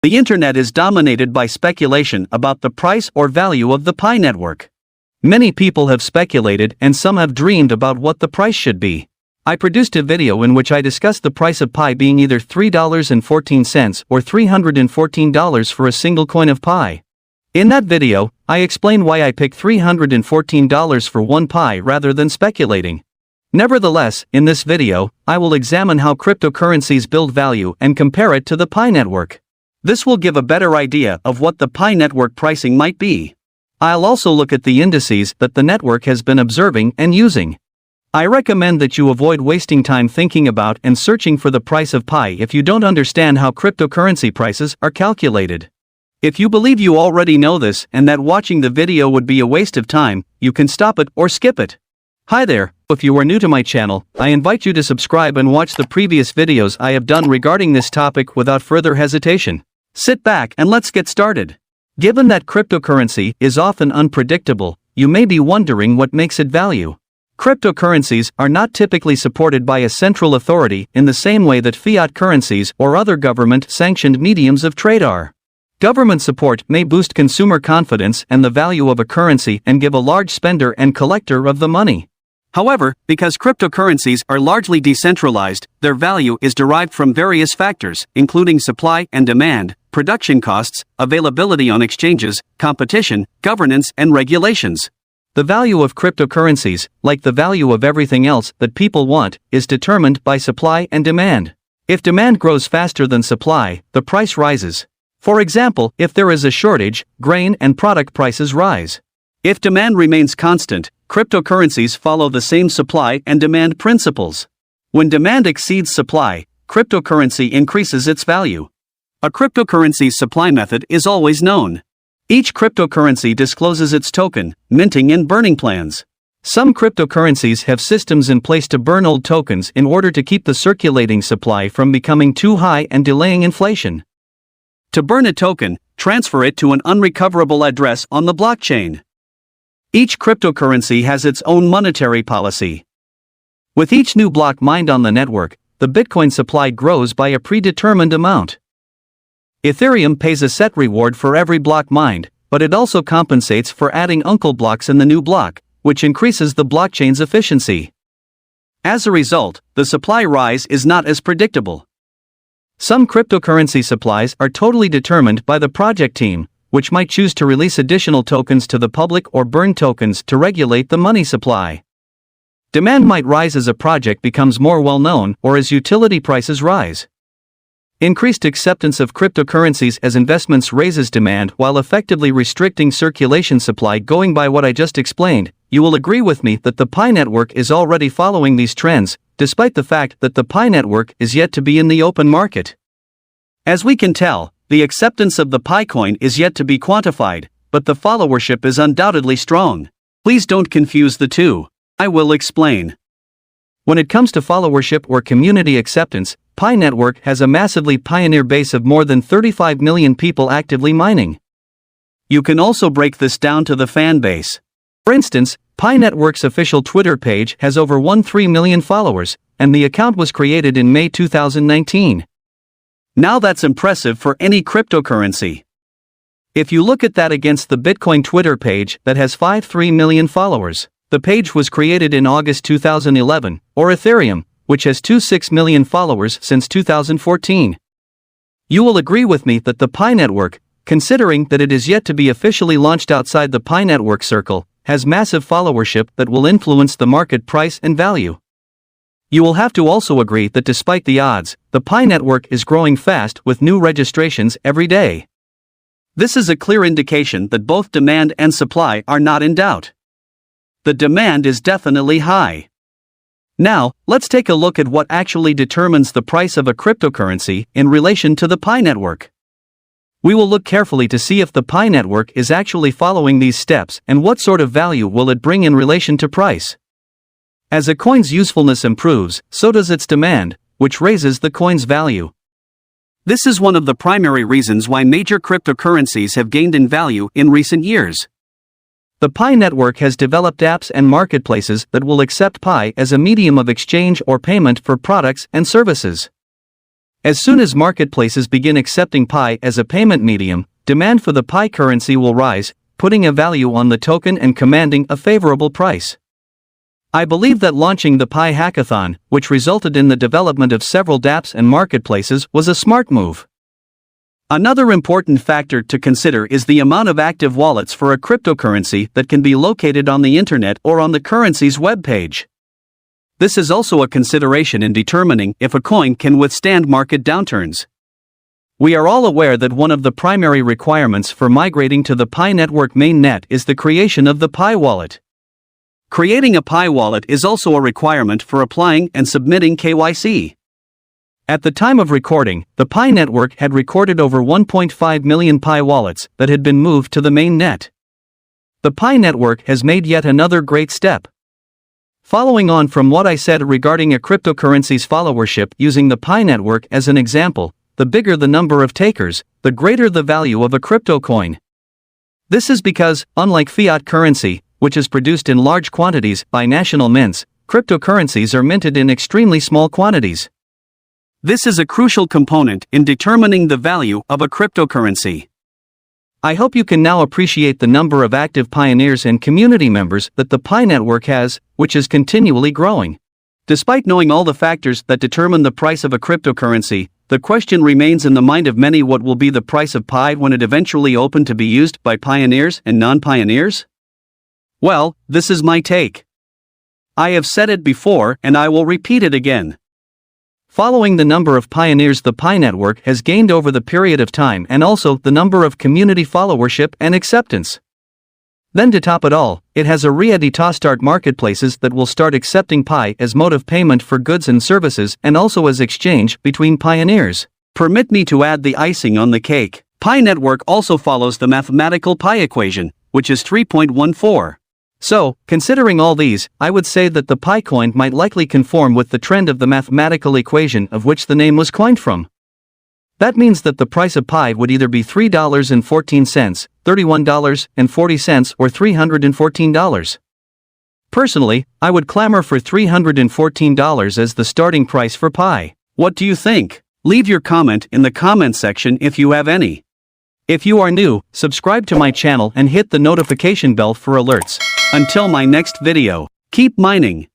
The internet is dominated by speculation about the price or value of the Pi network. Many people have speculated and some have dreamed about what the price should be. I produced a video in which I discussed the price of Pi being either $3.14 or $314 for a single coin of Pi. In that video, I explained why I picked $314 for one Pi rather than speculating. Nevertheless, in this video, I will examine how cryptocurrencies build value and compare it to the Pi network. This will give a better idea of what the Pi network pricing might be. I'll also look at the indices that the network has been observing and using. I recommend that you avoid wasting time thinking about and searching for the price of Pi if you don't understand how cryptocurrency prices are calculated. If you believe you already know this and that watching the video would be a waste of time, you can stop it or skip it. Hi there, if you are new to my channel, I invite you to subscribe and watch the previous videos I have done regarding this topic without further hesitation. Sit back and let's get started. Given that cryptocurrency is often unpredictable, you may be wondering what makes it value. Cryptocurrencies are not typically supported by a central authority in the same way that fiat currencies or other government-sanctioned mediums of trade are. Government support may boost consumer confidence and the value of a currency and give a large spender and collector of the money. However, because cryptocurrencies are largely decentralized, their value is derived from various factors, including supply and demand, production costs, availability on exchanges, competition, governance, and regulations. The value of cryptocurrencies, like the value of everything else that people want, is determined by supply and demand. If demand grows faster than supply, the price rises. For example, if there is a shortage, grain and product prices rise. If demand remains constant, cryptocurrencies follow the same supply and demand principles. When demand exceeds supply, cryptocurrency increases its value. A cryptocurrency's supply method is always known. Each cryptocurrency discloses its token, minting and burning plans. Some cryptocurrencies have systems in place to burn old tokens in order to keep the circulating supply from becoming too high and delaying inflation. To burn a token, transfer it to an unrecoverable address on the blockchain. Each cryptocurrency has its own monetary policy. With each new block mined on the network, the Bitcoin supply grows by a predetermined amount. Ethereum pays a set reward for every block mined, but it also compensates for adding uncle blocks in the new block, which increases the blockchain's efficiency. As a result, the supply rise is not as predictable. Some cryptocurrency supplies are totally determined by the project team, which might choose to release additional tokens to the public or burn tokens to regulate the money supply. Demand might rise as a project becomes more well-known or as utility prices rise. Increased acceptance of cryptocurrencies as investments raises demand while effectively restricting circulation supply. Going by what I just explained, you will agree with me that the Pi network is already following these trends, despite the fact that the Pi network is yet to be in the open market. As we can tell, the acceptance of the Pi coin is yet to be quantified, but the followership is undoubtedly strong. Please don't confuse the two. I will explain. When it comes to followership or community acceptance, Pi network has a massively pioneer base of more than 35 million people actively mining. You can also break this down to the fan base. For instance, Pi network's official Twitter page has over 13 million followers, and the account was created in May 2019. Now that's impressive for any cryptocurrency. If you look at that against the Bitcoin Twitter page that has 53 million followers, the page was created in August 2011, or Ethereum, which has 26 million followers since 2014. You will agree with me that the Pi network, considering that it is yet to be officially launched outside the Pi network circle, has massive followership that will influence the market price and value. You will have to also agree that despite the odds, the Pi network is growing fast with new registrations every day. This is a clear indication that both demand and supply are not in doubt. The demand is definitely high. Now, let's take a look at what actually determines the price of a cryptocurrency in relation to the Pi network. We will look carefully to see if the Pi network is actually following these steps and what sort of value will it bring in relation to price. As a coin's usefulness improves, so does its demand, which raises the coin's value. This is one of the primary reasons why major cryptocurrencies have gained in value in recent years. The Pi network has developed apps and marketplaces that will accept Pi as a medium of exchange or payment for products and services. As soon as marketplaces begin accepting Pi as a payment medium, demand for the Pi currency will rise, putting a value on the token and commanding a favorable price. I believe that launching the Pi hackathon, which resulted in the development of several dApps and marketplaces, was a smart move. Another important factor to consider is the amount of active wallets for a cryptocurrency that can be located on the internet or on the currency's webpage. This is also a consideration in determining if a coin can withstand market downturns. We are all aware that one of the primary requirements for migrating to the Pi network mainnet is the creation of the Pi wallet. Creating a Pi wallet is also a requirement for applying and submitting KYC. At the time of recording, the Pi network had recorded over 1.5 million Pi wallets that had been moved to the mainnet. The Pi network has made yet another great step. Following on from what I said regarding a cryptocurrency's followership using the Pi network as an example, the bigger the number of takers, the greater the value of a crypto coin. This is because, unlike fiat currency, which is produced in large quantities by national mints, cryptocurrencies are minted in extremely small quantities. This is a crucial component in determining the value of a cryptocurrency. I hope you can now appreciate the number of active pioneers and community members that the Pi network has, which is continually growing. Despite knowing all the factors that determine the price of a cryptocurrency, the question remains in the mind of many: what will be the price of Pi when it eventually opened to be used by pioneers and non-pioneers? Well, this is my take. I have said it before and I will repeat it again. Following the number of pioneers the Pi network has gained over the period of time and also the number of community followership and acceptance. Then to top it all, it has a ready to start marketplaces that will start accepting Pi as mode of payment for goods and services and also as exchange between pioneers. Permit me to add the icing on the cake. Pi network also follows the mathematical Pi equation, which is 3.14. So, considering all these, I would say that the Pi coin might likely conform with the trend of the mathematical equation of which the name was coined from. That means that the price of Pi would either be $3.14, $31.40, or $314. Personally, I would clamor for $314 as the starting price for Pi. What do you think? Leave your comment in the comment section if you have any. If you are new, subscribe to my channel and hit the notification bell for alerts. Until my next video, keep mining.